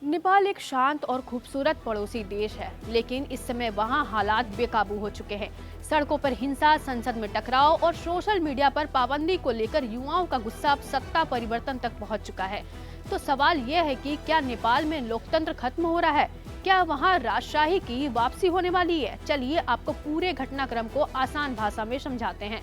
नेपाल एक शांत और खूबसूरत पड़ोसी देश है, लेकिन इस समय वहाँ हालात बेकाबू हो चुके हैं। सड़कों पर हिंसा, संसद में टकराव और सोशल मीडिया पर पाबंदी को लेकर युवाओं का गुस्सा अब सत्ता परिवर्तन तक पहुँच चुका है। तो सवाल यह है कि क्या नेपाल में लोकतंत्र खत्म हो रहा है? क्या वहाँ राजशाही की वापसी होने वाली है? चलिए आपको पूरे घटनाक्रम को आसान भाषा में समझाते हैं,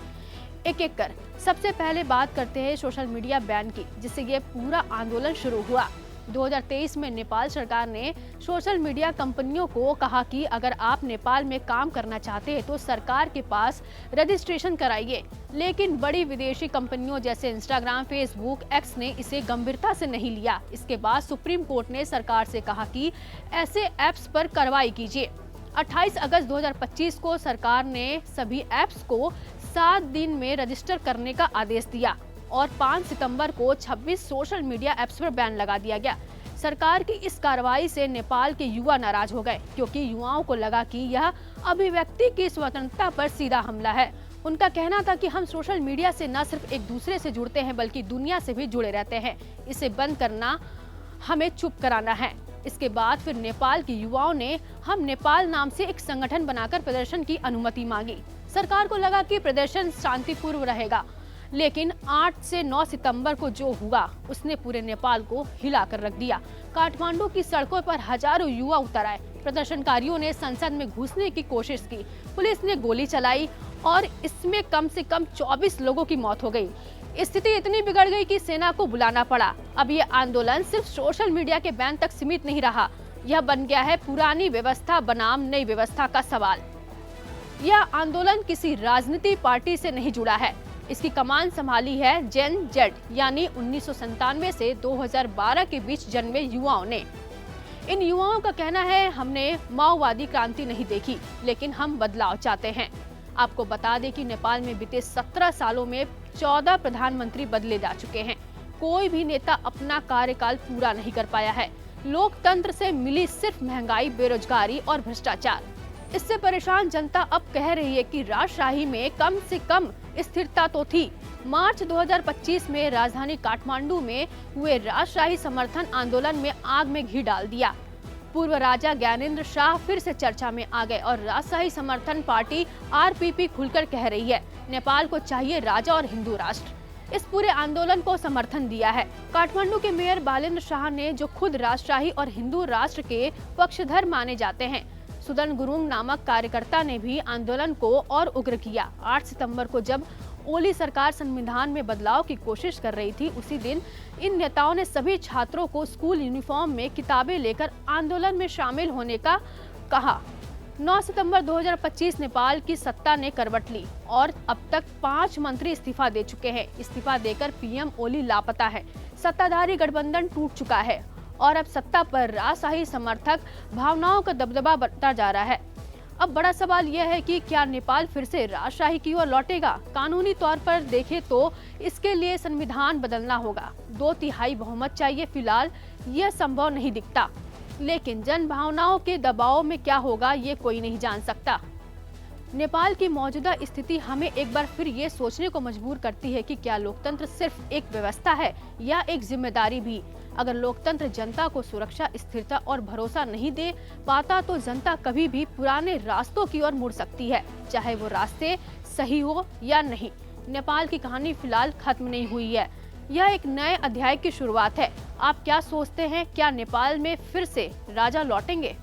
एक एक कर। सबसे पहले बात करते हैं सोशल मीडिया बैन की, जिससे ये पूरा आंदोलन शुरू हुआ। 2023 में नेपाल सरकार ने सोशल मीडिया कंपनियों को कहा कि अगर आप नेपाल में काम करना चाहते हैं तो सरकार के पास रजिस्ट्रेशन कराइए। लेकिन बड़ी विदेशी कंपनियों जैसे इंस्टाग्राम, फेसबुक, एक्स ने इसे गंभीरता से नहीं लिया। इसके बाद सुप्रीम कोर्ट ने सरकार से कहा कि ऐसे ऐप्स पर कार्रवाई कीजिए। 28 अगस्त 2025 को सरकार ने सभी ऐप्स को 7 दिन में रजिस्टर करने का आदेश दिया और 5 सितंबर को 26 सोशल मीडिया ऐप्स पर बैन लगा दिया गया। सरकार की इस कार्रवाई से नेपाल के युवा नाराज हो गए, क्योंकि युवाओं को लगा कि यह अभिव्यक्ति की स्वतंत्रता पर सीधा हमला है। उनका कहना था कि हम सोशल मीडिया से न सिर्फ एक दूसरे से जुड़ते हैं, बल्कि दुनिया से भी जुड़े रहते हैं। इसे बंद करना, हमें चुप कराना है। इसके बाद फिर नेपाल के युवाओं ने हम नेपाल नाम से एक संगठन बनाकर प्रदर्शन की अनुमति मांगी। सरकार को लगा कि प्रदर्शन शांतिपूर्ण रहेगा, लेकिन 8 से 9 सितंबर को जो हुआ उसने पूरे नेपाल को हिला कर रख दिया। काठमांडू की सड़कों पर हजारों युवा उतर आए। प्रदर्शनकारियों ने संसद में घुसने की कोशिश की, पुलिस ने गोली चलाई और इसमें कम से कम 24 लोगों की मौत हो गई। स्थिति इतनी बिगड़ गई कि सेना को बुलाना पड़ा। अब ये आंदोलन सिर्फ सोशल मीडिया के बैन तक सीमित नहीं रहा, यह बन गया है पुरानी व्यवस्था बनाम नई व्यवस्था का सवाल। यह आंदोलन किसी राजनीतिक पार्टी से नहीं जुड़ा है। इसकी कमान संभाली है जेन जेड यानी 1997 से 2012 के बीच जन्मे युवाओं ने। इन युवाओं का कहना है, हमने माओवादी क्रांति नहीं देखी, लेकिन हम बदलाव चाहते हैं। आपको बता दें कि नेपाल में बीते 17 सालों में 14 प्रधानमंत्री बदले जा चुके हैं। कोई भी नेता अपना कार्यकाल पूरा नहीं कर पाया है। लोकतंत्र से मिली सिर्फ महंगाई, बेरोजगारी और भ्रष्टाचार। इससे परेशान जनता अब कह रही है कि राजशाही में कम से कम स्थिरता तो थी। मार्च 2025 में राजधानी काठमांडू में हुए राजशाही समर्थन आंदोलन में आग में घी डाल दिया। पूर्व राजा ज्ञानेंद्र शाह फिर से चर्चा में आ गए और राजशाही समर्थन पार्टी आरपीपी खुलकर कह रही है, नेपाल को चाहिए राजा और हिंदू राष्ट्र। इस पूरे आंदोलन को समर्थन दिया है काठमांडू के मेयर बालेन्द्र शाह ने, जो खुद राजशाही और हिंदू राष्ट्र के पक्षधर माने जाते हैं। सुदन गुरुंग नामक कार्यकर्ता ने भी आंदोलन को और उग्र किया। 8 सितंबर को जब ओली सरकार संविधान में बदलाव की कोशिश कर रही थी, उसी दिन इन नेताओं ने सभी छात्रों को स्कूल यूनिफॉर्म में किताबें लेकर आंदोलन में शामिल होने का कहा। 9 सितंबर 2025 नेपाल की सत्ता ने करवट ली और अब तक 5 मंत्री इस्तीफा दे चुके हैं। इस्तीफा देकर पीएम ओली लापता है। सत्ताधारी गठबंधन टूट चुका है और अब सत्ता पर राजशाही समर्थक भावनाओं का दबदबा बढ़ता जा रहा है। अब बड़ा सवाल यह है कि क्या नेपाल फिर से राजशाही की ओर लौटेगा? कानूनी तौर पर देखें तो इसके लिए संविधान बदलना होगा। 2/3 बहुमत चाहिए। फिलहाल यह संभव नहीं दिखता, लेकिन जन भावनाओं के दबाव में क्या होगा ये कोई नहीं जान सकता। नेपाल की मौजूदा स्थिति हमें एक बार फिर ये सोचने को मजबूर करती है कि क्या लोकतंत्र सिर्फ एक व्यवस्था है या एक जिम्मेदारी भी। अगर लोकतंत्र जनता को सुरक्षा, स्थिरता और भरोसा नहीं दे पाता तो जनता कभी भी पुराने रास्तों की ओर मुड़ सकती है, चाहे वो रास्ते सही हो या नहीं। नेपाल की कहानी फिलहाल खत्म नहीं हुई है, यह एक नए अध्याय की शुरुआत है। आप क्या सोचते हैं, क्या नेपाल में फिर से राजा लौटेंगे?